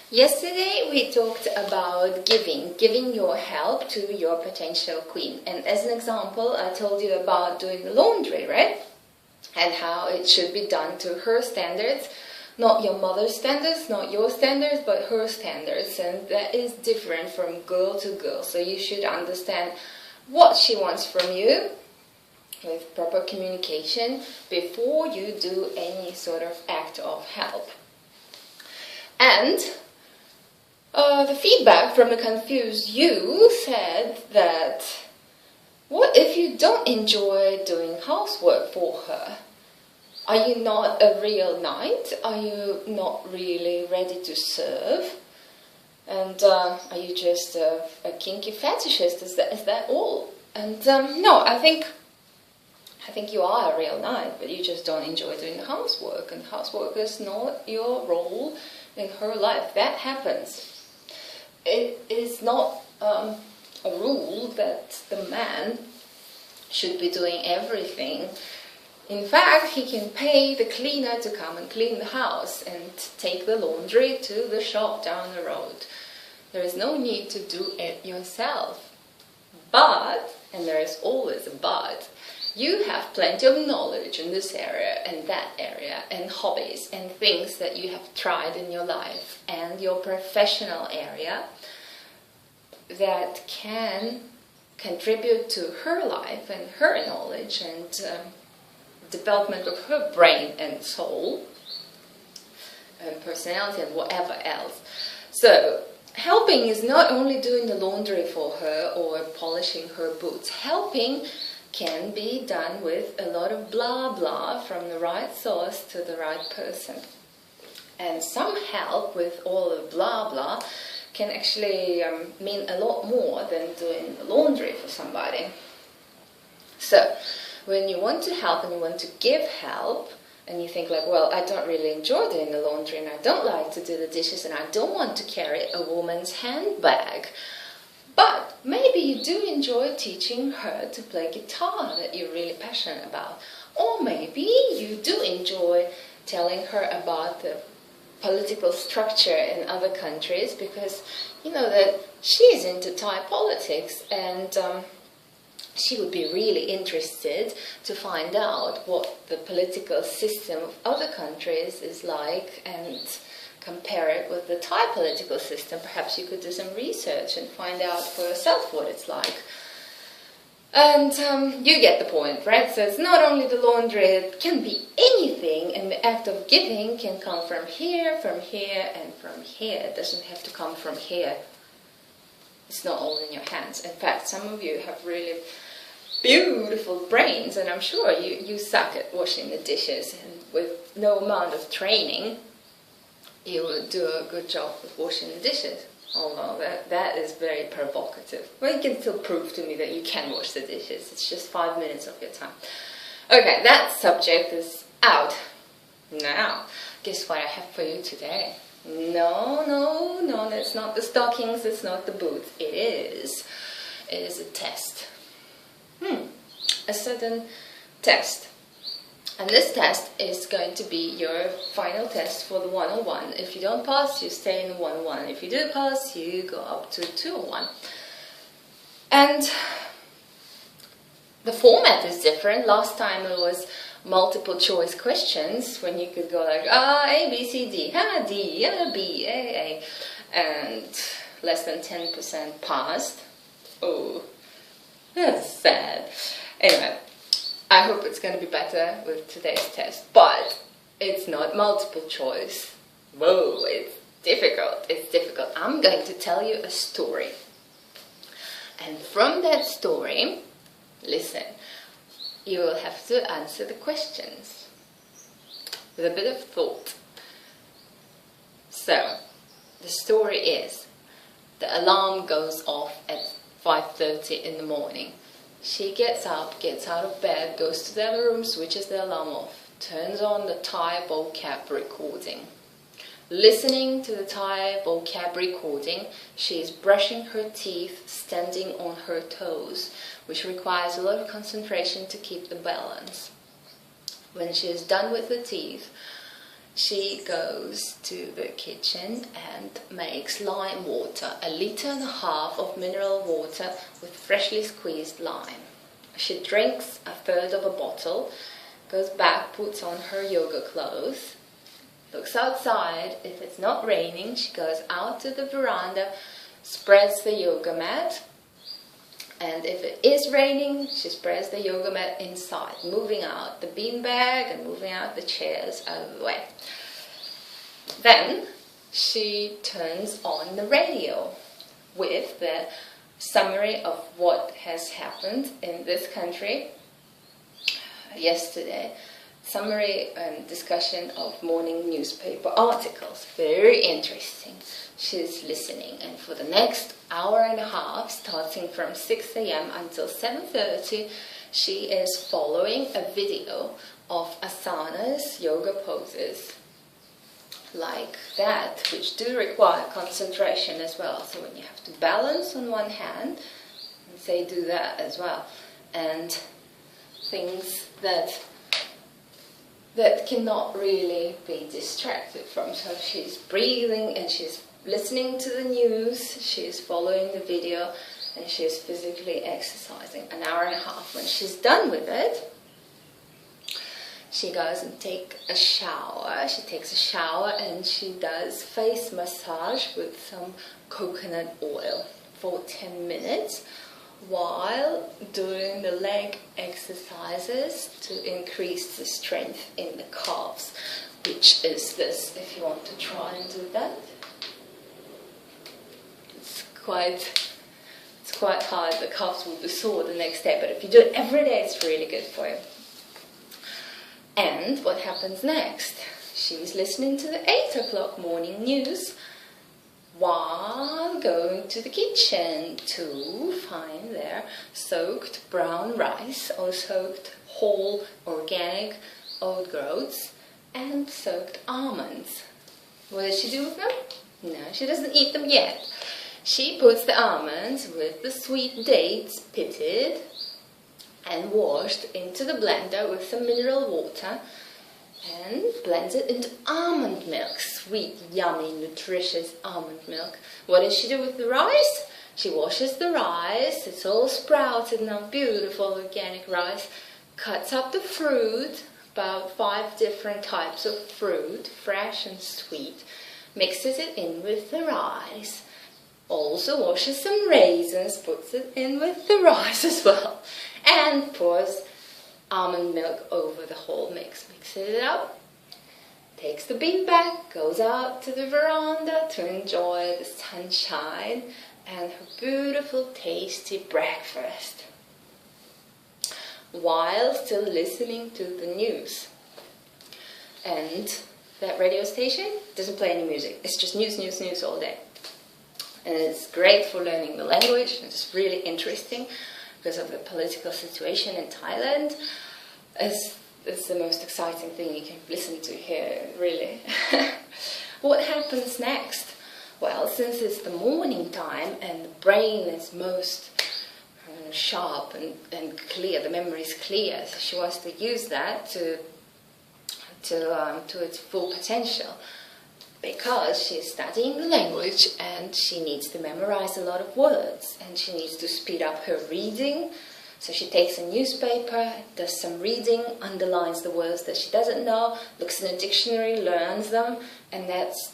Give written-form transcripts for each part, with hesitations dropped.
Yesterday we talked about giving your help to your potential queen. And as an example, I told you about doing the laundry, right? And how it should be done to her standards, not your mother's standards, not your standards, but her standards. And that is different from girl to girl. So you should understand what she wants from you with proper communication before you do any sort of act of help. And the feedback from the confused you said that, what if you don't enjoy doing housework for her? Are you not a real knight? Are you not really ready to serve? And are you just a kinky fetishist? Is that all? And no, I think you are a real knight, but you just don't enjoy doing housework. And housework is not your role in her life. That happens. It is not a rule that the man should be doing everything. In fact, he can pay the cleaner to come and clean the house and take the laundry to the shop down the road. There is no need to do it yourself. But, and there is always a but, you have plenty of knowledge in this area and that area, and hobbies and things that you have tried in your life and your professional area that can contribute to her life and her knowledge and development of her brain and soul and personality and whatever else. So helping is not only doing the laundry for her or polishing her boots. Helping can be done with a lot of blah blah from the right source to the right person. And some help with all the blah blah can actually mean a lot more than doing the laundry for somebody. So when you want to help and you want to give help, and you think like, well, I don't really enjoy doing the laundry and I don't like to do the dishes and I don't want to carry a woman's handbag, but maybe you do enjoy teaching her to play guitar that you're really passionate about. Or maybe you do enjoy telling her about the political structure in other countries because you know that she's into Thai politics and she would be really interested to find out what the political system of other countries is like and compare it with the Thai political system. Perhaps you could do some research and find out for yourself what it's like. And you get the point, right? So it's not only the laundry, it can be anything, and the act of giving can come from here, and from here. It doesn't have to come from here. It's not all in your hands. In fact, some of you have really beautiful brains, and I'm sure you suck at washing the dishes, and with no amount of training, you will do a good job with washing the dishes. Although that is very provocative. Well, you can still prove to me that you can wash the dishes. It's just 5 minutes of your time. Okay, that subject is out. Now, guess what I have for you today? No, that's not the stockings, it's not the boots. It is a test. A certain test. And this test is going to be your final test for the 101. If you don't pass, you stay in the 101. If you do pass, you go up to 201. And the format is different. Last time it was multiple choice questions when you could go like A, B, C, D, D, B, A. And less than 10% passed. Oh, that's sad. Anyway. I hope it's going to be better with today's test, but it's not multiple choice. Whoa, it's difficult. I'm going to tell you a story. And from that story, listen, you will have to answer the questions with a bit of thought. So, the story is, the alarm goes off at 5:30 in the morning. She gets up, gets out of bed, goes to the other room, switches the alarm off, turns on the Thai vocab recording. Listening to the Thai vocab recording, she is brushing her teeth, standing on her toes, which requires a lot of concentration to keep the balance. When she is done with the teeth, she goes to the kitchen and makes lime water, 1.5 liters of mineral water with freshly squeezed lime. She drinks 1/3 of a bottle, goes back, puts on her yoga clothes, looks outside. If it's not raining, she goes out to the veranda, spreads the yoga mat, and if it is raining, she spreads the yoga mat inside, moving out the beanbag and moving out the chairs out of the way. Then she turns on the radio with the summary of what has happened in this country yesterday. Summary and discussion of morning newspaper articles. Very interesting. She's listening, and for the next 1.5 hours, starting from 6 a.m. until 7:30, she is following a video of asanas, yoga poses, like that, which do require concentration as well. So when you have to balance on one hand, they do that as well. And things that cannot really be distracted from. So she's breathing and she's listening to the news, she's following the video, and she's physically exercising 1.5 hours. When she's done with it, she goes and takes a shower. She takes a shower and she does face massage with some coconut oil for 10 minutes while doing the leg exercises to increase the strength in the calves, which is this, if you want to try and do that. It's quite hard. The calves will be sore the next day, but if you do it every day, it's really good for you. And what happens next? She's listening to the 8 o'clock morning news while going to the kitchen to find their soaked brown rice or soaked whole organic oat groats and soaked almonds. What does she do with them? No, she doesn't eat them yet. She puts the almonds with the sweet dates pitted and washed into the blender with some mineral water and blends it into almond milk, sweet, yummy, nutritious almond milk. What does she do with the rice? She washes the rice, it's all sprouted now, beautiful organic rice, cuts up the fruit, about 5 different types of fruit, fresh and sweet, mixes it in with the rice, also washes some raisins, puts it in with the rice as well, and pours almond milk over the whole mix. Mixes it up, takes the beanbag, goes out to the veranda to enjoy the sunshine and her beautiful, tasty breakfast, while still listening to the news. And that radio station doesn't play any music. It's just news, news, news all day. And it's great for learning the language. It's really interesting because of the political situation in Thailand. It's the most exciting thing you can listen to here, really. What happens next? Well, since it's the morning time and the brain is most sharp and clear, the memory is clear, so she wants to use that to its full potential, because she's studying the language and she needs to memorize a lot of words and she needs to speed up her reading. So she takes a newspaper, does some reading, underlines the words that she doesn't know, looks in a dictionary, learns them, and that's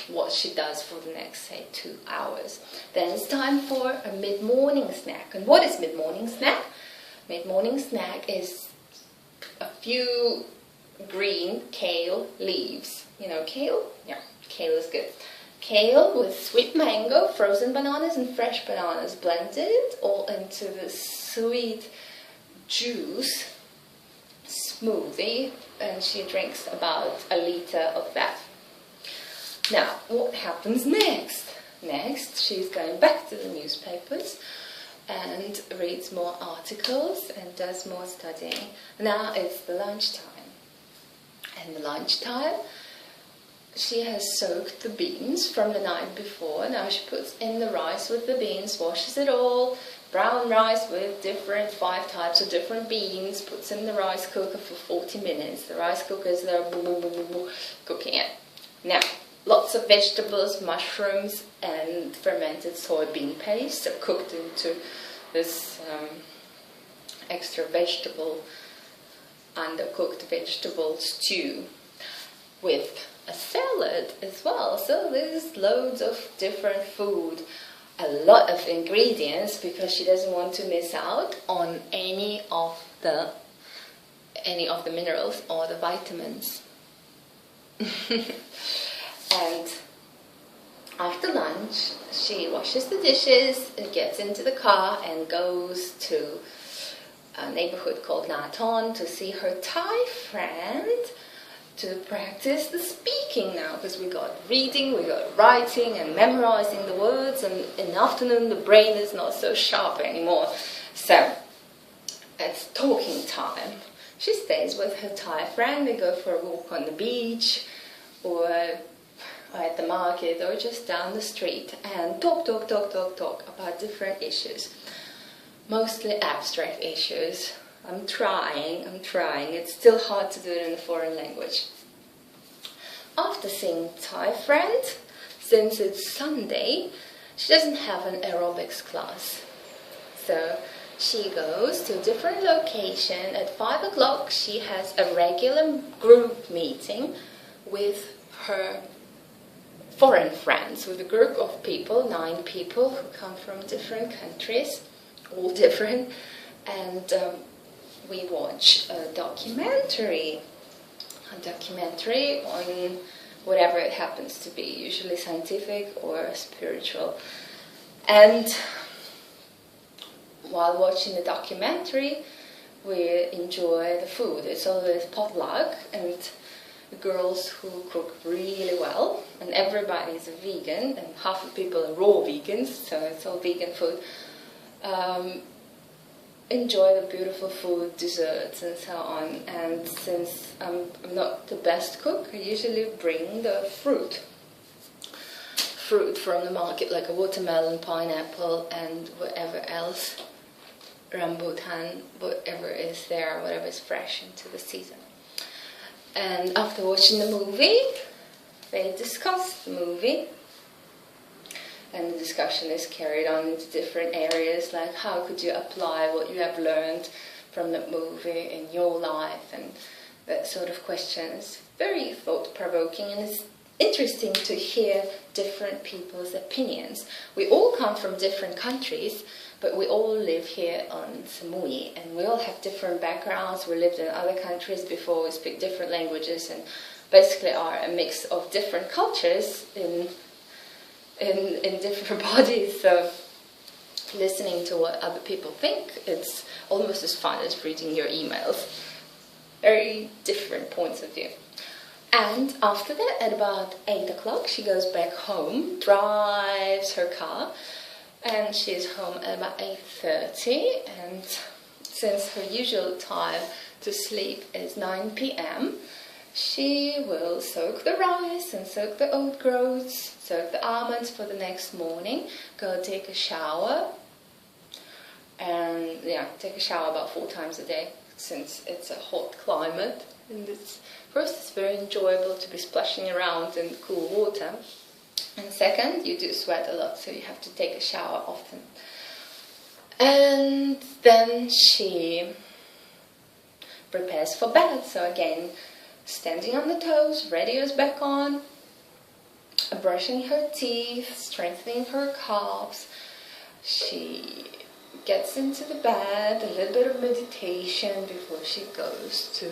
what she does for the next, say, 2 hours. Then it's time for a mid-morning snack. And what is mid-morning snack? Mid-morning snack is a few green kale leaves. You know kale? Yeah, kale is good. Kale with sweet mango, frozen bananas and fresh bananas, blended all into this sweet juice smoothie, and she drinks about 1 liter of that. Now, what happens next? Next, she's going back to the newspapers and reads more articles and does more studying. Now it's the lunchtime. And the lunchtime, she has soaked the beans from the night before. Now she puts in the rice with the beans, washes it all, brown rice with 5 types of different beans, puts in the rice cooker for 40 minutes. The rice cooker is there cooking it. Now, lots of vegetables, mushrooms and fermented soybean paste are cooked into this extra vegetable, undercooked vegetable stew with a salad as well. So there's loads of different food, a lot of ingredients, because she doesn't want to miss out on any of the minerals or the vitamins. And after lunch, she washes the dishes and gets into the car and goes to a neighborhood called Naton to see her Thai friend, to practice the speaking now, because we got reading, we got writing and memorizing the words, and in the afternoon the brain is not so sharp anymore. So it's talking time. She stays with her Thai friend, they go for a walk on the beach or at the market or just down the street and talk about different issues. Mostly abstract issues. I'm trying. It's still hard to do it in a foreign language. After seeing Thai friend, since it's Sunday, she doesn't have an aerobics class. So she goes to a different location. At 5 o'clock, she has a regular group meeting with her foreign friends, with a group of people, 9 people who come from different countries, all different, and we watch a documentary on whatever it happens to be, usually scientific or spiritual. And while watching the documentary, we enjoy the food. It's always potluck, and the girls who cook really well, and everybody's a vegan, and half the people are raw vegans, so it's all vegan food. Enjoy the beautiful food, desserts and so on. And since I'm not the best cook, I usually bring the fruit from the market, like a watermelon, pineapple and whatever else, rambutan, whatever is there, whatever is fresh into the season. And after watching the movie, they discuss the movie. And the discussion is carried on into different areas, like how could you apply what you have learned from that movie in your life, and that sort of question. It's very thought-provoking, and it's interesting to hear different people's opinions. We all come from different countries, but we all live here on Samui, and we all have different backgrounds. We lived in other countries before, we speak different languages, and basically are a mix of different cultures in different bodies. So listening to what other people think, it's almost as fun as reading your emails. Very different points of view. And after that, at about 8 o'clock, she goes back home, drives her car, and she's home at about 8:30. And since her usual time to sleep is 9 p.m., she will soak the rice and soak the oat groats, soak the almonds for the next morning, go take a shower, and take a shower about 4 times a day, since it's a hot climate. And first, it's very enjoyable to be splashing around in cool water, and second, you do sweat a lot, so you have to take a shower often. And then she prepares for bed. So again, standing on the toes, radio's back on, brushing her teeth, strengthening her calves. She gets into the bed, a little bit of meditation before she goes to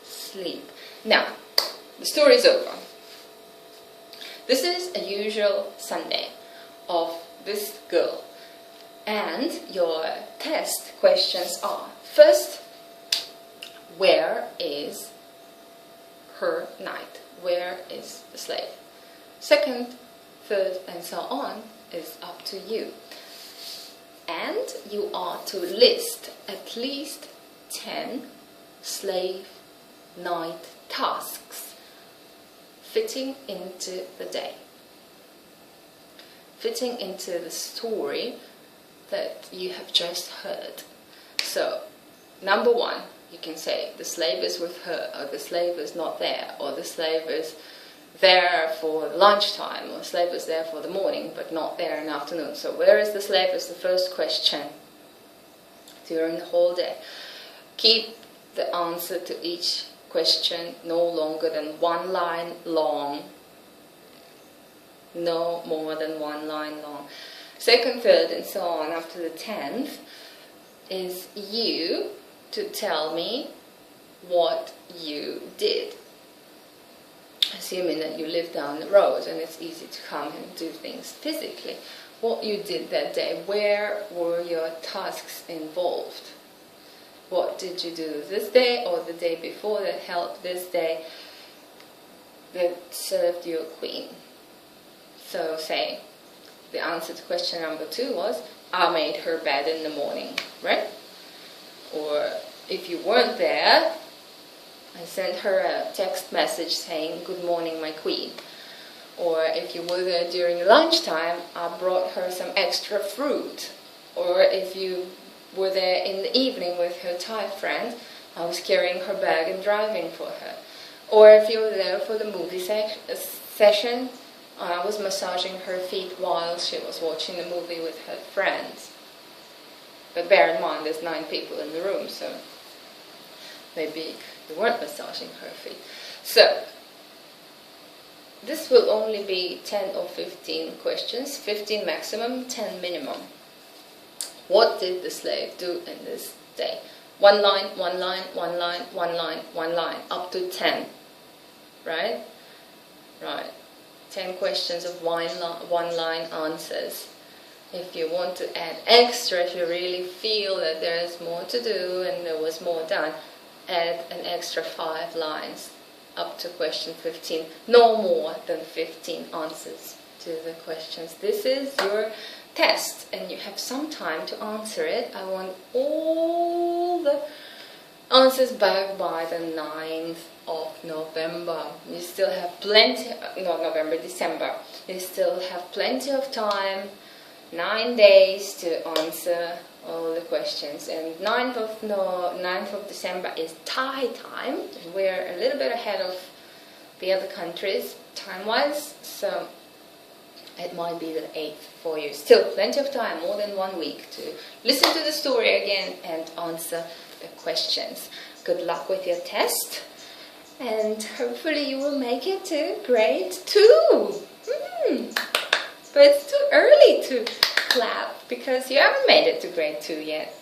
sleep. Now, the story's over. This is a usual Sunday of this girl. And your test questions are, first, where is her knight? Where is the slave? Second, third, and so on is up to you. And you are to list at least 10 slave knight tasks fitting into the day, fitting into the story that you have just heard. So, number one, you can say the slave is with her, or the slave is not there, or the slave is there for lunchtime, or the slave is there for the morning but not there in the afternoon. So where is the slave is the first question during the whole day. Keep the answer to each question no longer than 1 line long, no more than 1 line long. Second, third, and so on after the 10th is you to tell me what you did. Assuming that you live down the road and it's easy to come and do things physically. What you did that day, where were your tasks involved? What did you do this day or the day before that helped this day that served your queen? So say, the answer to question number 2 was, I made her bed in the morning, right? Or if you weren't there, I sent her a text message saying, good morning, my queen. Or if you were there during lunchtime, I brought her some extra fruit. Or if you were there in the evening with her Thai friend, I was carrying her bag and driving for her. Or if you were there for the movie session, I was massaging her feet while she was watching the movie with her friends. But bear in mind, there's 9 people in the room, so maybe you weren't massaging her feet. So, this will only be 10 or 15 questions, 15 maximum, 10 minimum. What did the slave do in this day? 1 line, 1 line, 1 line, 1 line, 1 line, up to 10. Right? Right. 10 questions of 1 line answers. If you want to add extra, if you really feel that there is more to do and there was more done, add an extra 5 lines up to question 15. No more than 15 answers to the questions. This is your test and you have some time to answer it. I want all the answers back by the 9th of November. You still have December. You still have plenty of time, 9 days to answer all the questions. And 9th of December is Thai time. We're a little bit ahead of the other countries time-wise, so it might be the 8th for you. Still plenty of time, more than 1 week, to listen to the story again and answer the questions. Good luck with your test, and hopefully you will make it to grade 2. But it's too early to clap because you haven't made it to grade 2 yet.